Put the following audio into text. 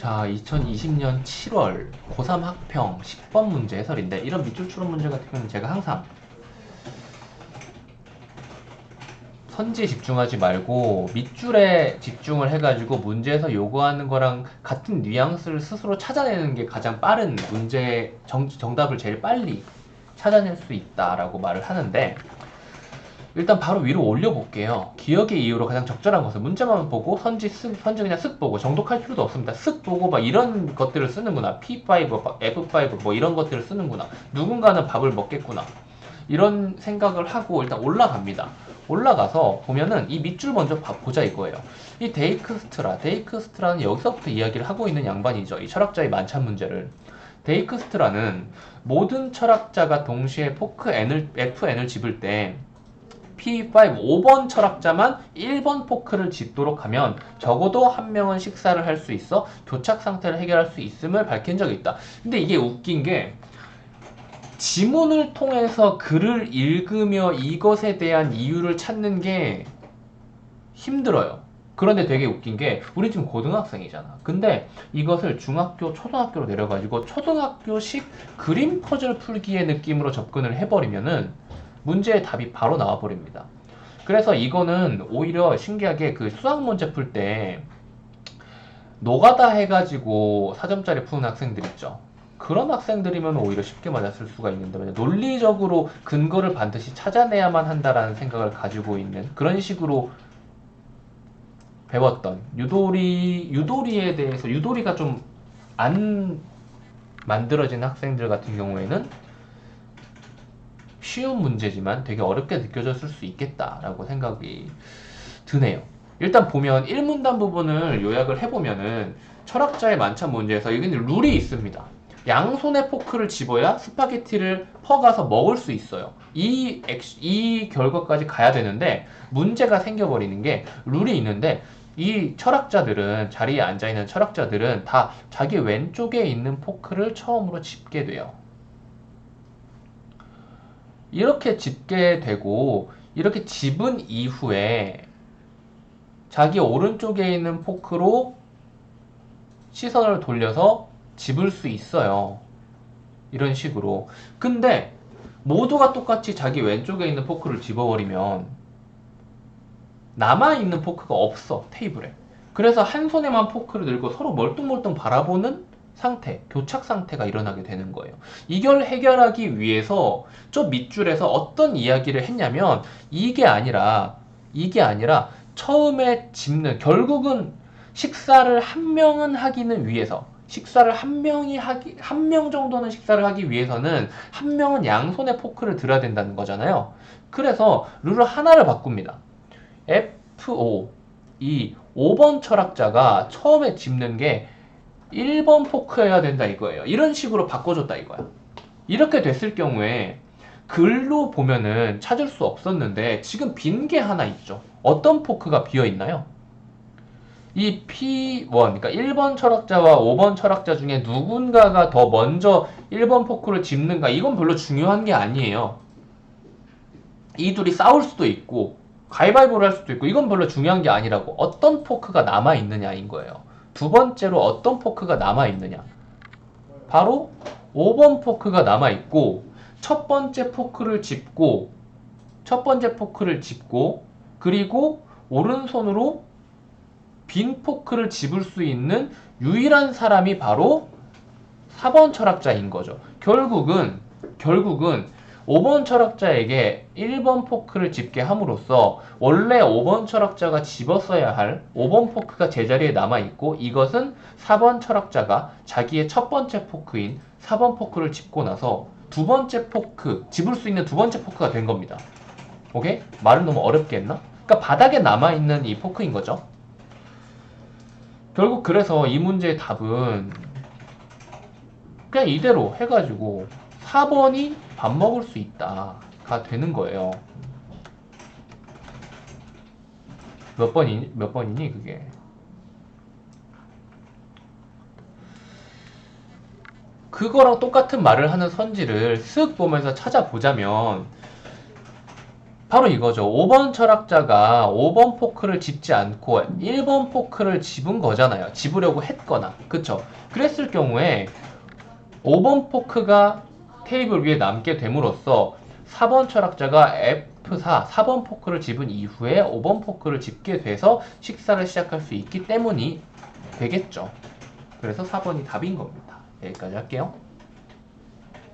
자, 2020년 7월 고3 학평 10번 문제 해설인데, 이런 밑줄 추론 문제 같은 경우는 제가 항상 선지에 집중하지 말고 밑줄에 집중을 해가지고 문제에서 요구하는 거랑 같은 뉘앙스를 스스로 찾아내는 게 가장 빠른 문제 정답을 제일 빨리 찾아낼 수 있다라고 말을 하는데, 일단 바로 위로 올려볼게요. 기억의 이유로 가장 적절한 것을 문제만 보고 선지 그냥 쓱 보고 정독할 필요도 없습니다. 쓱 보고 막 이런 것들을 쓰는구나. P5, F5 뭐 이런 것들을 쓰는구나. 누군가는 밥을 먹겠구나. 이런 생각을 하고 일단 올라갑니다. 올라가서 보면은 이 밑줄 먼저 보자 이거예요. 이 데이크스트라는 여기서부터 이야기를 하고 있는 양반이죠. 이 철학자의 만찬 문제를. 데이크스트라는 모든 철학자가 동시에 포크 FN을 집을 때 P5 5번 철학자만 1번 포크를 집도록 하면 적어도 한 명은 식사를 할 수 있어 교착 상태를 해결할 수 있음을 밝힌 적이 있다. 근데 이게 웃긴 게 지문을 통해서 글을 읽으며 이것에 대한 이유를 찾는 게 힘들어요. 그런데 되게 웃긴 게 우리 지금 고등학생이잖아. 근데 이것을 중학교, 초등학교로 내려가지고 초등학교식 그림 퍼즐 풀기의 느낌으로 접근을 해버리면은 문제의 답이 바로 나와버립니다. 그래서 이거는 오히려 신기하게 그 수학 문제 풀 때 노가다 해가지고 4점짜리 푸는 학생들 있죠. 그런 학생들이면 오히려 쉽게 맞았을 수가 있는데, 논리적으로 근거를 반드시 찾아내야만 한다라는 생각을 가지고 있는 그런 식으로 배웠던 유도리에 대해서, 유도리가 좀 안 만들어진 학생들 같은 경우에는 쉬운 문제지만 되게 어렵게 느껴졌을 수 있겠다라고 생각이 드네요. 일단 보면 1문단 부분을 요약을 해보면은 철학자의 만찬 문제에서 여기는 룰이 있습니다. 양손에 포크를 집어야 스파게티를 퍼가서 먹을 수 있어요. 이 결과까지 가야 되는데 문제가 생겨버리는 게 룰이 있는데, 이 철학자들은, 자리에 앉아있는 철학자들은 다 자기 왼쪽에 있는 포크를 처음으로 집게 돼요. 이렇게 집게 되고, 이렇게 집은 이후에 자기 오른쪽에 있는 포크로 시선을 돌려서 집을 수 있어요. 이런 식으로. 근데 모두가 똑같이 자기 왼쪽에 있는 포크를 집어버리면 남아있는 포크가 없어, 테이블에. 그래서 한 손에만 포크를 들고 서로 멀뚱멀뚱 바라보는 상태, 교착 상태가 일어나게 되는 거예요. 이걸 해결하기 위해서 저 밑줄에서 어떤 이야기를 했냐면, 이게 아니라 처음에 집는, 결국은 식사를 한 명은 하기는 위해서, 식사를 한 명 정도는 식사를 하기 위해서는 한 명은 양손에 포크를 들어야 된다는 거잖아요. 그래서 룰을 하나를 바꿉니다. FO, 이 5번 철학자가 처음에 집는 게 1번 포크여야 된다 이거예요. 이런 식으로 바꿔줬다 이거야. 이렇게 됐을 경우에 글로 보면은 찾을 수 없었는데 지금 빈 게 하나 있죠. 어떤 포크가 비어 있나요? 이 P1, 그러니까 1번 철학자와 5번 철학자 중에 누군가가 더 먼저 1번 포크를 집는가, 이건 별로 중요한 게 아니에요. 이 둘이 싸울 수도 있고 가위바위보를 할 수도 있고, 이건 별로 중요한 게 아니라고. 어떤 포크가 남아있느냐인 거예요. 두 번째로 어떤 포크가 남아있느냐. 바로 5번 포크가 남아있고, 첫 번째 포크를 짚고, 그리고 오른손으로 빈 포크를 집을 수 있는 유일한 사람이 바로 4번 철학자인 거죠. 결국은 5번 철학자에게 1번 포크를 집게 함으로써 원래 5번 철학자가 집었어야 할 5번 포크가 제자리에 남아있고, 이것은 4번 철학자가 자기의 첫 번째 포크인 4번 포크를 집고 나서 두 번째 포크, 집을 수 있는 두 번째 포크가 된 겁니다. 오케이? 말은 너무 어렵게 했나? 그러니까 바닥에 남아있는 이 포크인 거죠. 결국 그래서 이 문제의 답은 그냥 이대로 해가지고 4번이 밥 먹을 수 있다가 되는 거예요. 몇 번이니 그게? 그거랑 똑같은 말을 하는 선지를 쓱 보면서 찾아보자면 바로 이거죠. 5번 철학자가 5번 포크를 집지 않고 1번 포크를 집은 거잖아요. 집으려고 했거나. 그쵸? 그랬을 경우에 5번 포크가 테이블 위에 남게 됨으로써 4번 철학자가 F4, 4번 포크를 집은 이후에 5번 포크를 집게 돼서 식사를 시작할 수 있기 때문이 되겠죠. 그래서 4번이 답인 겁니다. 여기까지 할게요.